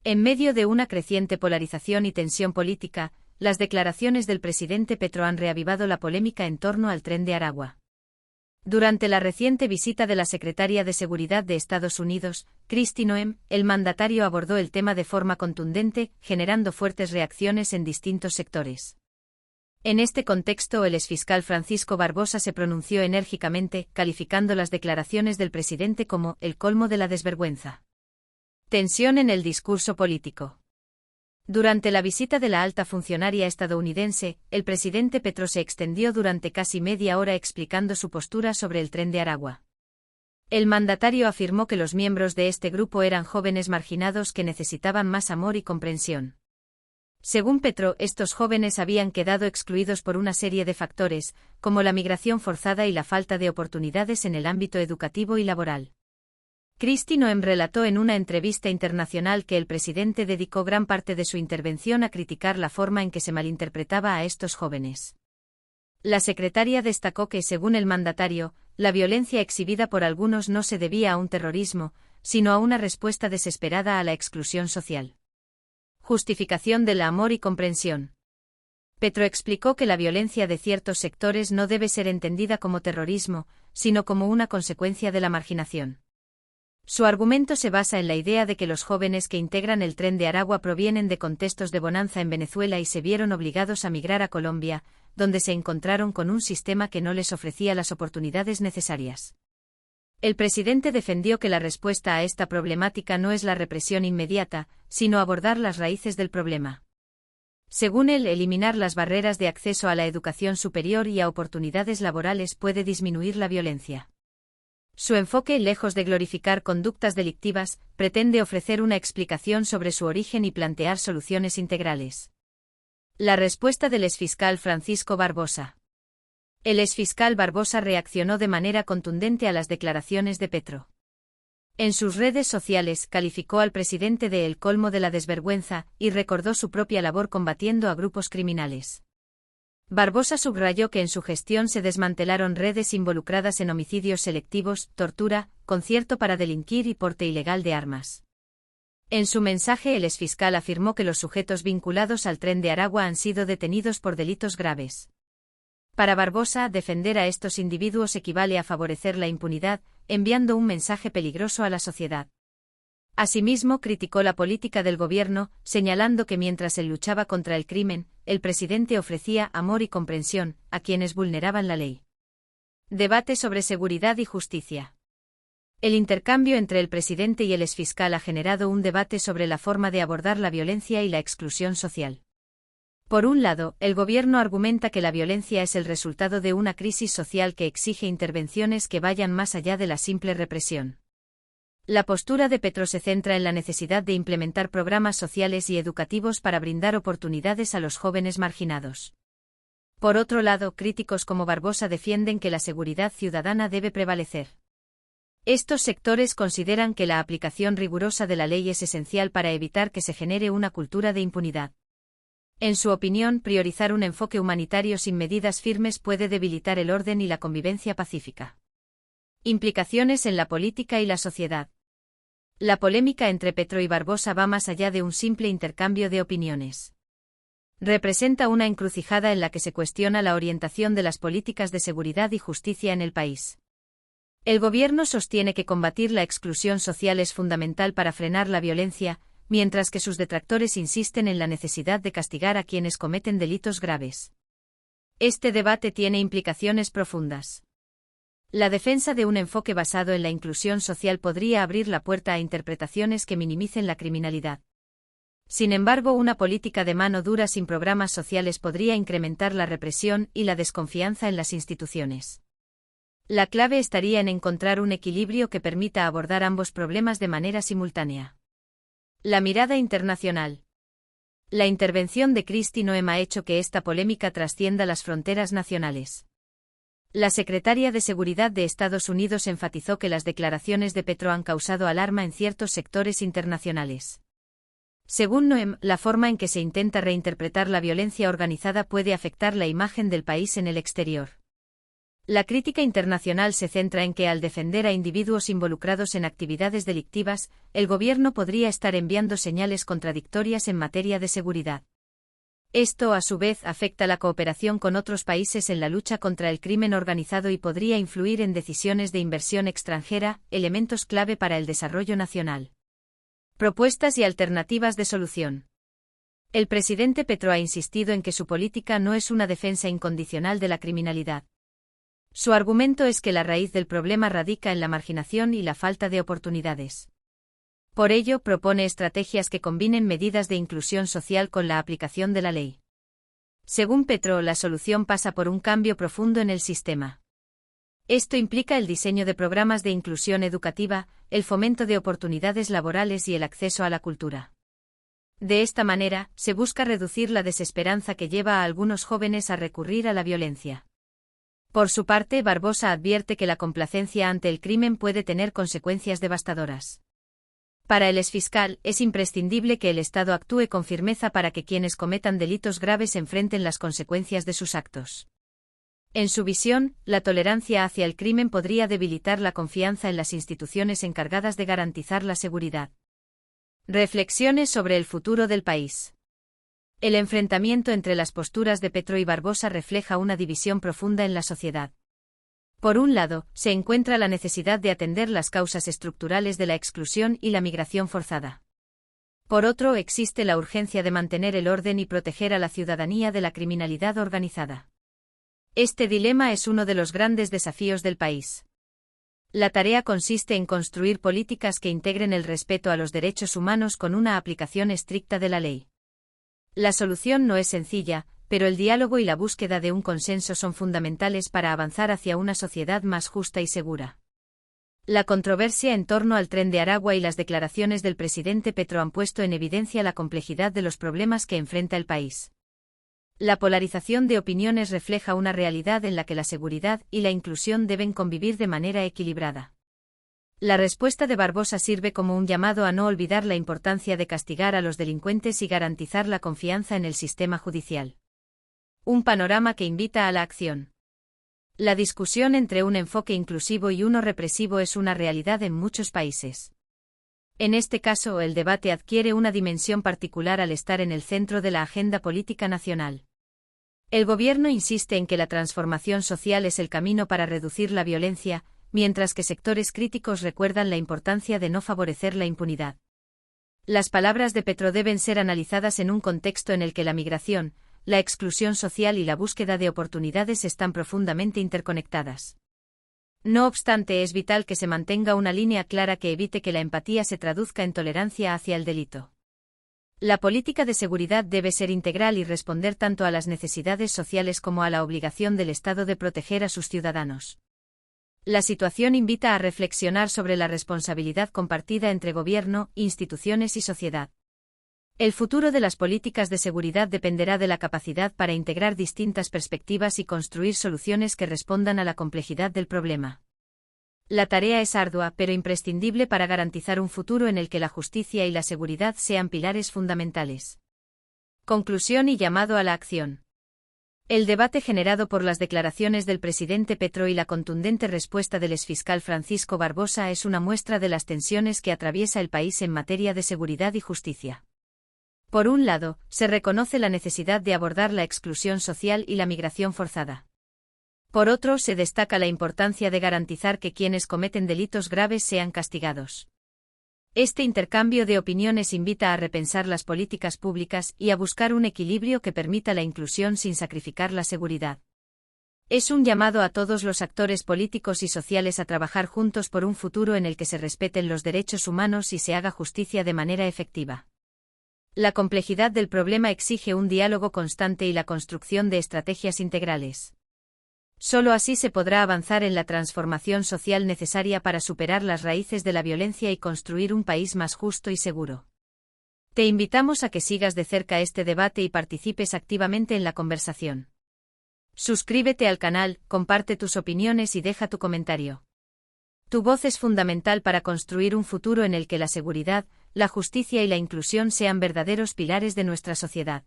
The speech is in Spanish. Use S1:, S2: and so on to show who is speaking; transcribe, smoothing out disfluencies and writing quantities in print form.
S1: En medio de una creciente polarización y tensión política, las declaraciones del presidente Petro han reavivado la polémica en torno al Tren de Aragua. Durante la reciente visita de la secretaria de Seguridad de Estados Unidos, Kristi Noem, el mandatario abordó el tema de forma contundente, generando fuertes reacciones en distintos sectores. En este contexto, el exfiscal Francisco Barbosa se pronunció enérgicamente, calificando las declaraciones del presidente como el colmo de la desvergüenza. Tensión en el discurso político. Durante la visita de la alta funcionaria estadounidense, el presidente Petro se extendió durante casi media hora explicando su postura sobre el Tren de Aragua. El mandatario afirmó que los miembros de este grupo eran jóvenes marginados que necesitaban más amor y comprensión. Según Petro, estos jóvenes habían quedado excluidos por una serie de factores, como la migración forzada y la falta de oportunidades en el ámbito educativo y laboral. Kristi Noem relató en una entrevista internacional que el presidente dedicó gran parte de su intervención a criticar la forma en que se malinterpretaba a estos jóvenes. La secretaria destacó que, según el mandatario, la violencia exhibida por algunos no se debía a un terrorismo, sino a una respuesta desesperada a la exclusión social. Justificación del amor y comprensión. Petro explicó que la violencia de ciertos sectores no debe ser entendida como terrorismo, sino como una consecuencia de la marginación. Su argumento se basa en la idea de que los jóvenes que integran el Tren de Aragua provienen de contextos de bonanza en Venezuela y se vieron obligados a migrar a Colombia, donde se encontraron con un sistema que no les ofrecía las oportunidades necesarias. El presidente defendió que la respuesta a esta problemática no es la represión inmediata, sino abordar las raíces del problema. Según él, eliminar las barreras de acceso a la educación superior y a oportunidades laborales puede disminuir la violencia. Su enfoque, lejos de glorificar conductas delictivas, pretende ofrecer una explicación sobre su origen y plantear soluciones integrales. La respuesta del exfiscal Francisco Barbosa. El exfiscal Barbosa reaccionó de manera contundente a las declaraciones de Petro. En sus redes sociales calificó al presidente de el colmo de la desvergüenza y recordó su propia labor combatiendo a grupos criminales. Barbosa subrayó que en su gestión se desmantelaron redes involucradas en homicidios selectivos, tortura, concierto para delinquir y porte ilegal de armas. En su mensaje, el exfiscal afirmó que los sujetos vinculados al Tren de Aragua han sido detenidos por delitos graves. Para Barbosa, defender a estos individuos equivale a favorecer la impunidad, enviando un mensaje peligroso a la sociedad. Asimismo, criticó la política del gobierno, señalando que mientras él luchaba contra el crimen, el presidente ofrecía amor y comprensión a quienes vulneraban la ley. Debate sobre seguridad y justicia. El intercambio entre el presidente y el exfiscal ha generado un debate sobre la forma de abordar la violencia y la exclusión social. Por un lado, el gobierno argumenta que la violencia es el resultado de una crisis social que exige intervenciones que vayan más allá de la simple represión. La postura de Petro se centra en la necesidad de implementar programas sociales y educativos para brindar oportunidades a los jóvenes marginados. Por otro lado, críticos como Barbosa defienden que la seguridad ciudadana debe prevalecer. Estos sectores consideran que la aplicación rigurosa de la ley es esencial para evitar que se genere una cultura de impunidad. En su opinión, priorizar un enfoque humanitario sin medidas firmes puede debilitar el orden y la convivencia pacífica. Implicaciones en la política y la sociedad. La polémica entre Petro y Barbosa va más allá de un simple intercambio de opiniones. Representa una encrucijada en la que se cuestiona la orientación de las políticas de seguridad y justicia en el país. El gobierno sostiene que combatir la exclusión social es fundamental para frenar la violencia, mientras que sus detractores insisten en la necesidad de castigar a quienes cometen delitos graves. Este debate tiene implicaciones profundas. La defensa de un enfoque basado en la inclusión social podría abrir la puerta a interpretaciones que minimicen la criminalidad. Sin embargo, una política de mano dura sin programas sociales podría incrementar la represión y la desconfianza en las instituciones. La clave estaría en encontrar un equilibrio que permita abordar ambos problemas de manera simultánea. La mirada internacional. La intervención de Kristi Noem ha hecho que esta polémica trascienda las fronteras nacionales. La secretaria de Seguridad de Estados Unidos enfatizó que las declaraciones de Petro han causado alarma en ciertos sectores internacionales. Según Noem, la forma en que se intenta reinterpretar la violencia organizada puede afectar la imagen del país en el exterior. La crítica internacional se centra en que al defender a individuos involucrados en actividades delictivas, el gobierno podría estar enviando señales contradictorias en materia de seguridad. Esto, a su vez, afecta la cooperación con otros países en la lucha contra el crimen organizado y podría influir en decisiones de inversión extranjera, elementos clave para el desarrollo nacional. Propuestas y alternativas de solución. El presidente Petro ha insistido en que su política no es una defensa incondicional de la criminalidad. Su argumento es que la raíz del problema radica en la marginación y la falta de oportunidades. Por ello, propone estrategias que combinen medidas de inclusión social con la aplicación de la ley. Según Petro, la solución pasa por un cambio profundo en el sistema. Esto implica el diseño de programas de inclusión educativa, el fomento de oportunidades laborales y el acceso a la cultura. De esta manera, se busca reducir la desesperanza que lleva a algunos jóvenes a recurrir a la violencia. Por su parte, Barbosa advierte que la complacencia ante el crimen puede tener consecuencias devastadoras. Para el exfiscal, es imprescindible que el Estado actúe con firmeza para que quienes cometan delitos graves enfrenten las consecuencias de sus actos. En su visión, la tolerancia hacia el crimen podría debilitar la confianza en las instituciones encargadas de garantizar la seguridad. Reflexiones sobre el futuro del país. El enfrentamiento entre las posturas de Petro y Barbosa refleja una división profunda en la sociedad. Por un lado, se encuentra la necesidad de atender las causas estructurales de la exclusión y la migración forzada. Por otro, existe la urgencia de mantener el orden y proteger a la ciudadanía de la criminalidad organizada. Este dilema es uno de los grandes desafíos del país. La tarea consiste en construir políticas que integren el respeto a los derechos humanos con una aplicación estricta de la ley. La solución no es sencilla, pero el diálogo y la búsqueda de un consenso son fundamentales para avanzar hacia una sociedad más justa y segura. La controversia en torno al Tren de Aragua y las declaraciones del presidente Petro han puesto en evidencia la complejidad de los problemas que enfrenta el país. La polarización de opiniones refleja una realidad en la que la seguridad y la inclusión deben convivir de manera equilibrada. La respuesta de Barbosa sirve como un llamado a no olvidar la importancia de castigar a los delincuentes y garantizar la confianza en el sistema judicial. Un panorama que invita a la acción. La discusión entre un enfoque inclusivo y uno represivo es una realidad en muchos países. En este caso, el debate adquiere una dimensión particular al estar en el centro de la agenda política nacional. El gobierno insiste en que la transformación social es el camino para reducir la violencia, mientras que sectores críticos recuerdan la importancia de no favorecer la impunidad. Las palabras de Petro deben ser analizadas en un contexto en el que la migración, la exclusión social y la búsqueda de oportunidades están profundamente interconectadas. No obstante, es vital que se mantenga una línea clara que evite que la empatía se traduzca en tolerancia hacia el delito. La política de seguridad debe ser integral y responder tanto a las necesidades sociales como a la obligación del Estado de proteger a sus ciudadanos. La situación invita a reflexionar sobre la responsabilidad compartida entre gobierno, instituciones y sociedad. El futuro de las políticas de seguridad dependerá de la capacidad para integrar distintas perspectivas y construir soluciones que respondan a la complejidad del problema. La tarea es ardua pero imprescindible para garantizar un futuro en el que la justicia y la seguridad sean pilares fundamentales. Conclusión y llamado a la acción. El debate generado por las declaraciones del presidente Petro y la contundente respuesta del exfiscal Francisco Barbosa es una muestra de las tensiones que atraviesa el país en materia de seguridad y justicia. Por un lado, se reconoce la necesidad de abordar la exclusión social y la migración forzada. Por otro, se destaca la importancia de garantizar que quienes cometen delitos graves sean castigados. Este intercambio de opiniones invita a repensar las políticas públicas y a buscar un equilibrio que permita la inclusión sin sacrificar la seguridad. Es un llamado a todos los actores políticos y sociales a trabajar juntos por un futuro en el que se respeten los derechos humanos y se haga justicia de manera efectiva. La complejidad del problema exige un diálogo constante y la construcción de estrategias integrales. Solo así se podrá avanzar en la transformación social necesaria para superar las raíces de la violencia y construir un país más justo y seguro. Te invitamos a que sigas de cerca este debate y participes activamente en la conversación. Suscríbete al canal, comparte tus opiniones y deja tu comentario. Tu voz es fundamental para construir un futuro en el que la seguridad, la justicia y la inclusión sean verdaderos pilares de nuestra sociedad.